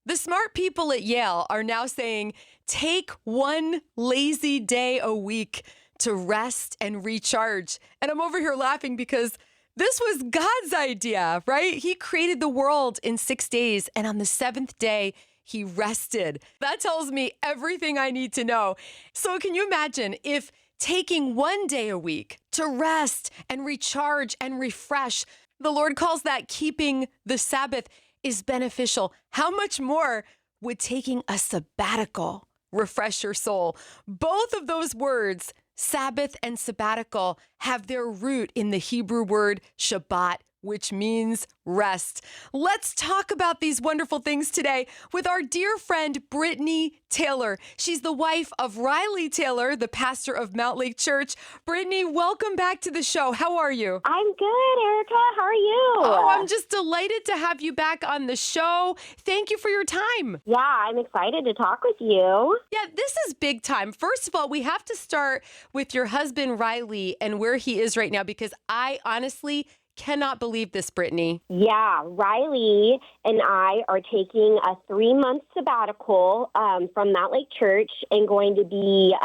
The smart people at Yale are now saying take one lazy day a week to rest and recharge. And I'm over here laughing because this was God's idea, right? He created the world in 6 days, and on the seventh day, he rested. That tells me everything I need to know. So can you imagine if taking one day a week to rest and recharge and refresh, the Lord calls that keeping the Sabbath, is beneficial? How much more would taking a sabbatical refresh your soul? Both of those words, Sabbath and sabbatical, have their root in the Hebrew word Shabbat, which means rest. Let's talk about these wonderful things today with our dear friend, Bhritney Taylor. She's the wife of Riley Taylor, the pastor of Mountlake Church. Bhritney, welcome back to the show. How are you? I'm good, Erica. How are you? Oh, I'm just delighted to have you back on the show. Thank you for your time. Yeah, I'm excited to talk with you. Yeah, this is big time. First of all, we have to start with your husband, Riley, and where he is right now, because I honestly cannot believe this, Bhritney. Yeah, Riley and I are taking a 3-month sabbatical from Mountlake Church and going to be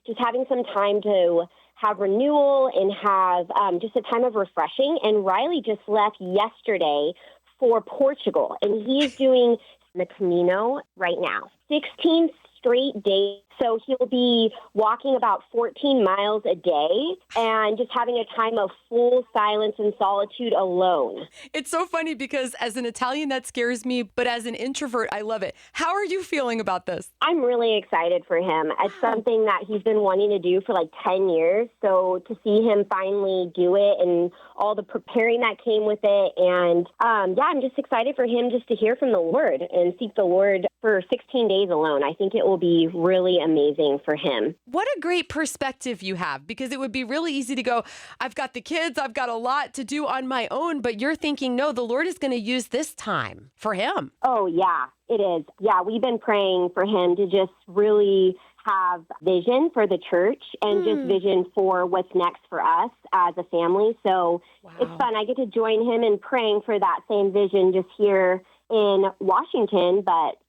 just having some time to have renewal and have just a time of refreshing. And Riley just left yesterday for Portugal, and he's doing the Camino right now. 16 straight days. So he'll be walking about 14 miles a day and just having a time of full silence and solitude alone. It's so funny because as an Italian, that scares me, but as an introvert, I love it. How are you feeling about this? I'm really excited for him. It's something that he's been wanting to do for like 10 years. So to see him finally do it and all the preparing that came with it. And I'm just excited for him just to hear from the Lord and seek the Lord for 16 days alone. I think it will be really amazing for him. What a great perspective you have, because it would be really easy to go, I've got the kids, I've got a lot to do on my own, but you're thinking, no, the Lord is going to use this time for him. Oh, yeah, it is. Yeah, we've been praying for him to just really have vision for the church and just vision for what's next for us as a family. So It's fun. I get to join him in praying for that same vision just here in Washington, but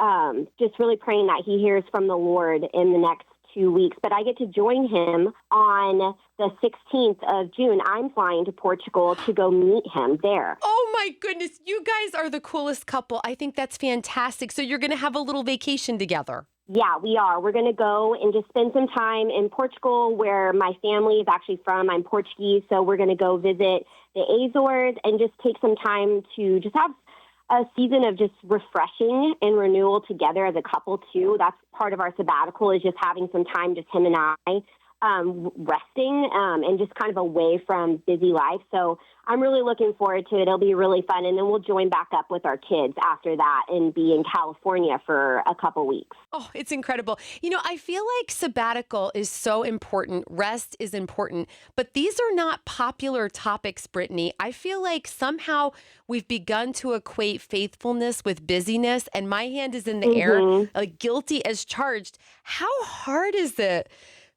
just really praying that he hears from the Lord in the next 2 weeks. But I get to join him on the 16th of June. I'm flying to Portugal to go meet him there. Oh my goodness, you guys are the coolest couple. I think that's fantastic. So you're going to have a little vacation together. Yeah, we are. We're going to go and just spend some time in Portugal, where my family is actually from. I'm Portuguese, so we're going to go visit the Azores and just take some time to just have a season of just refreshing and renewal together as a couple, too. That's part of our sabbatical, is just having some time, just him and I, resting and just kind of away from busy life. So I'm really looking forward to it. It'll be really fun. And then we'll join back up with our kids after that and be in California for a couple weeks. Oh, it's incredible. You know, I feel like sabbatical is so important. Rest is important. But these are not popular topics, Bhritney. I feel like somehow we've begun to equate faithfulness with busyness, and my hand is in the air, like guilty as charged. How hard is it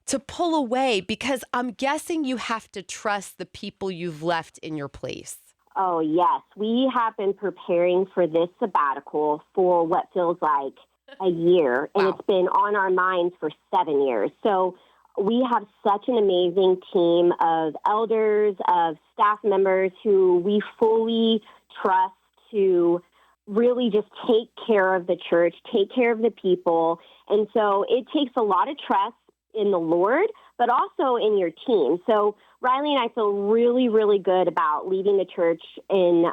to pull away? Because I'm guessing you have to trust the people you've left in your place. Oh, yes. We have been preparing for this sabbatical for what feels like a year, and it's been on our minds for 7 years. So we have such an amazing team of elders, of staff members who we fully trust to really just take care of the church, take care of the people. And so it takes a lot of trust in the Lord, but also in your team. So Riley and I feel really, really good about leaving the church in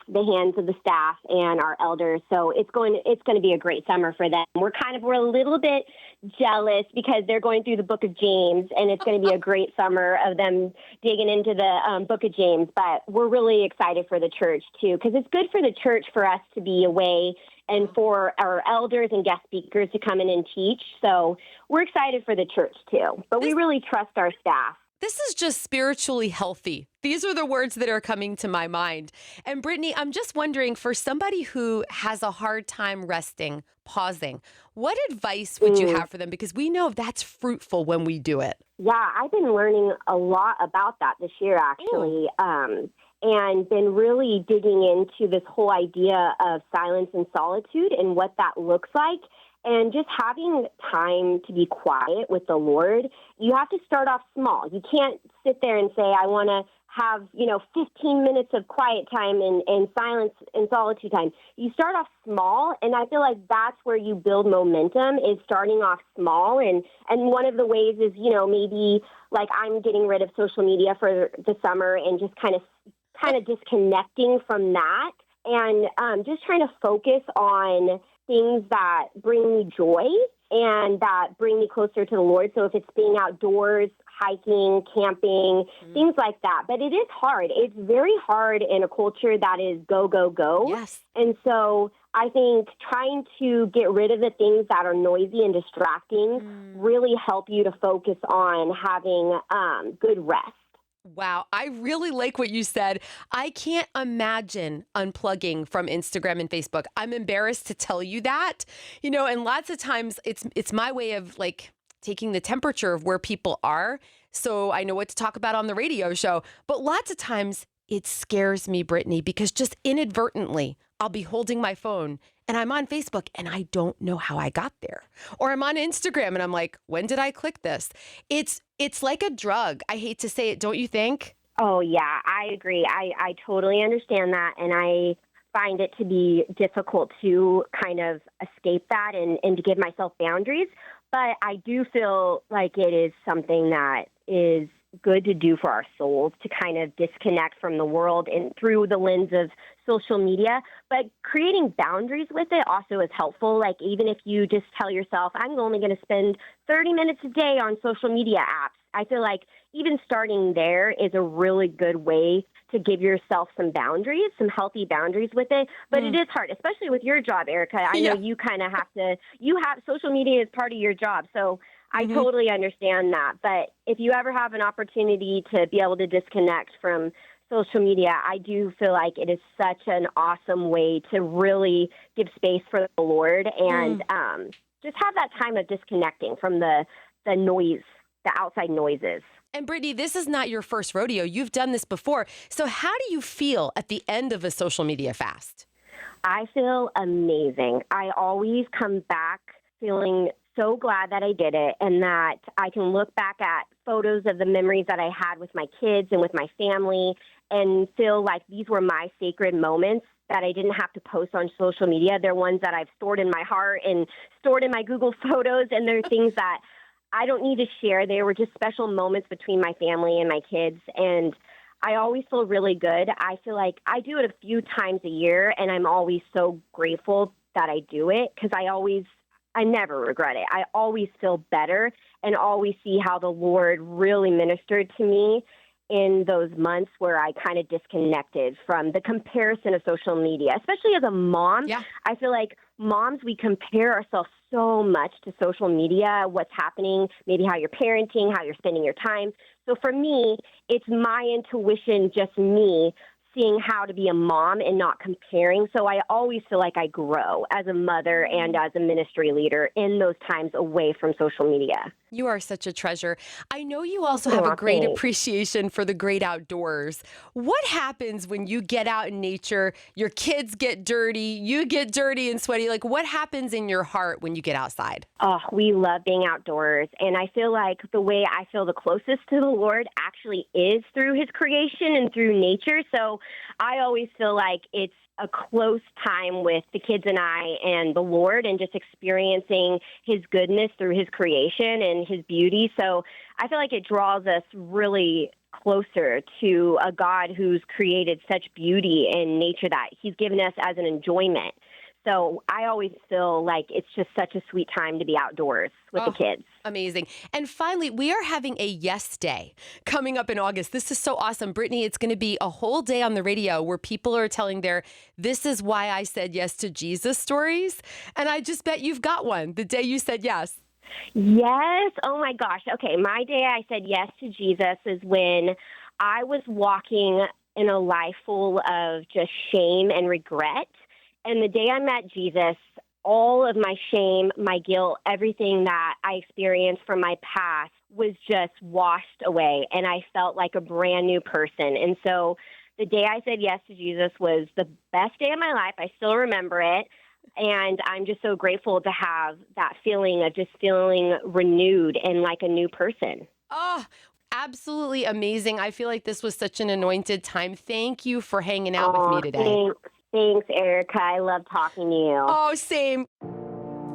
the hands of the staff and our elders. So it's going to be a great summer for them. We're a little bit jealous because they're going through the book of James, and it's going to be a great summer of them digging into the book of James. But we're really excited for the church too, because it's good for the church for us to be away and for our elders and guest speakers to come in and teach. So we're excited for the church too, but we really trust our staff. This is just spiritually healthy. These are the words that are coming to my mind. And Bhritney, I'm just wondering, for somebody who has a hard time resting, pausing, what advice would you have for them? Because we know that's fruitful when we do it. Yeah, I've been learning a lot about that this year, actually. and been really digging into this whole idea of silence and solitude and what that looks like. And just having time to be quiet with the Lord, you have to start off small. You can't sit there and say, I want to have, 15 minutes of quiet time and silence and solitude time. You start off small, and I feel like that's where you build momentum, is starting off small. And one of the ways is, maybe like I'm getting rid of social media for the summer and just kind of disconnecting from that, and just trying to focus on things that bring me joy and that bring me closer to the Lord. So if it's being outdoors, hiking, camping, things like that. But it is hard. It's very hard in a culture that is go, go, go. Yes. And so I think trying to get rid of the things that are noisy and distracting really help you to focus on having good rest. Wow. I really like what you said. I can't imagine unplugging from Instagram and Facebook. I'm embarrassed to tell you that, and lots of times it's my way of like taking the temperature of where people are. So I know what to talk about on the radio show. But lots of times it scares me, Bhritney, because just inadvertently I'll be holding my phone and I'm on Facebook and I don't know how I got there. Or I'm on Instagram and I'm like, when did I click this? It's like a drug. I hate to say it, don't you think? Oh, yeah, I agree. I totally understand that. And I find it to be difficult to kind of escape that and to give myself boundaries. But I do feel like it is something that is good to do for our souls, to kind of disconnect from the world and through the lens of social media. But creating boundaries with it also is helpful. Like even if you just tell yourself, I'm only going to spend 30 minutes a day on social media apps, I feel like even starting there is a really good way to give yourself some boundaries, some healthy boundaries with it. But it is hard, especially with your job, Erica. I know you kind of have to, social media is part of your job. So I totally understand that. But if you ever have an opportunity to be able to disconnect from social media, I do feel like it is such an awesome way to really give space for the Lord and just have that time of disconnecting from the noise, the outside noises. And Bhritney, this is not your first rodeo. You've done this before. So how do you feel at the end of a social media fast? I feel amazing. I always come back feeling so glad that I did it and that I can look back at photos of the memories that I had with my kids and with my family and feel like these were my sacred moments that I didn't have to post on social media. They're ones that I've stored in my heart and stored in my Google Photos, and they're things that I don't need to share. They were just special moments between my family and my kids, and I always feel really good. I feel like I do it a few times a year, and I'm always so grateful that I do it because I never regret it. I always feel better and always see how the Lord really ministered to me in those months where I kind of disconnected from the comparison of social media, especially as a mom. Yeah. I feel like moms, we compare ourselves so much to social media, what's happening, maybe how you're parenting, how you're spending your time. So for me, it's my intuition, just me, seeing how to be a mom and not comparing. So I always feel like I grow as a mother and as a ministry leader in those times away from social media. You are such a treasure. I know you also have a great appreciation for the great outdoors. What happens when you get out in nature, your kids get dirty, you get dirty and sweaty? Like, what happens in your heart when you get outside? Oh, we love being outdoors. And I feel like the way I feel the closest to the Lord actually is through his creation and through nature. So I always feel like it's a close time with the kids and I and the Lord and just experiencing his goodness through his creation and his beauty. So I feel like it draws us really closer to a God who's created such beauty in nature that he's given us as an enjoyment. So I always feel like it's just such a sweet time to be outdoors with the kids. Amazing. And finally, we are having a Yes Day coming up in August. This is so awesome. Bhritney, it's going to be a whole day on the radio where people are telling their "this is why I said yes to Jesus" stories. And I just bet you've got one the day you said yes. Yes. Oh, my gosh. Okay. My day I said yes to Jesus is when I was walking in a life full of just shame and regret. And the day I met Jesus, all of my shame, my guilt, everything that I experienced from my past was just washed away. And I felt like a brand new person. And so the day I said yes to Jesus was the best day of my life. I still remember it. And I'm just so grateful to have that feeling of just feeling renewed and like a new person. Oh, absolutely amazing. I feel like this was such an anointed time. Thank you for hanging out with me today. Thanks, Erica. I love talking to you. Oh, same.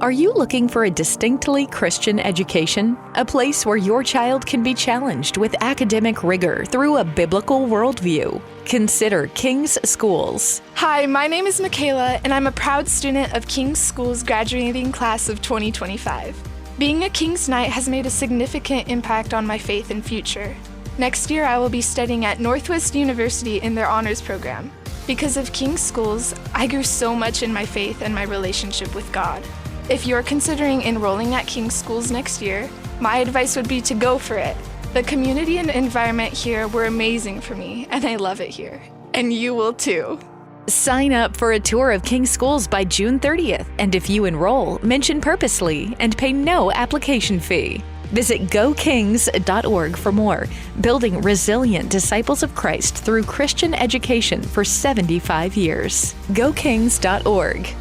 Are you looking for a distinctly Christian education? A place where your child can be challenged with academic rigor through a biblical worldview? Consider King's Schools. Hi, my name is Michaela, and I'm a proud student of King's Schools graduating class of 2025. Being a King's Knight has made a significant impact on my faith and future. Next year, I will be studying at Northwest University in their honors program. Because of King's Schools, I grew so much in my faith and my relationship with God. If you're considering enrolling at King's Schools next year, my advice would be to go for it. The community and environment here were amazing for me, and I love it here. And you will too. Sign up for a tour of King's Schools by June 30th, and if you enroll, mention purposely and pay no application fee. Visit gokings.org for more. Building resilient disciples of Christ through Christian education for 75 years. gokings.org.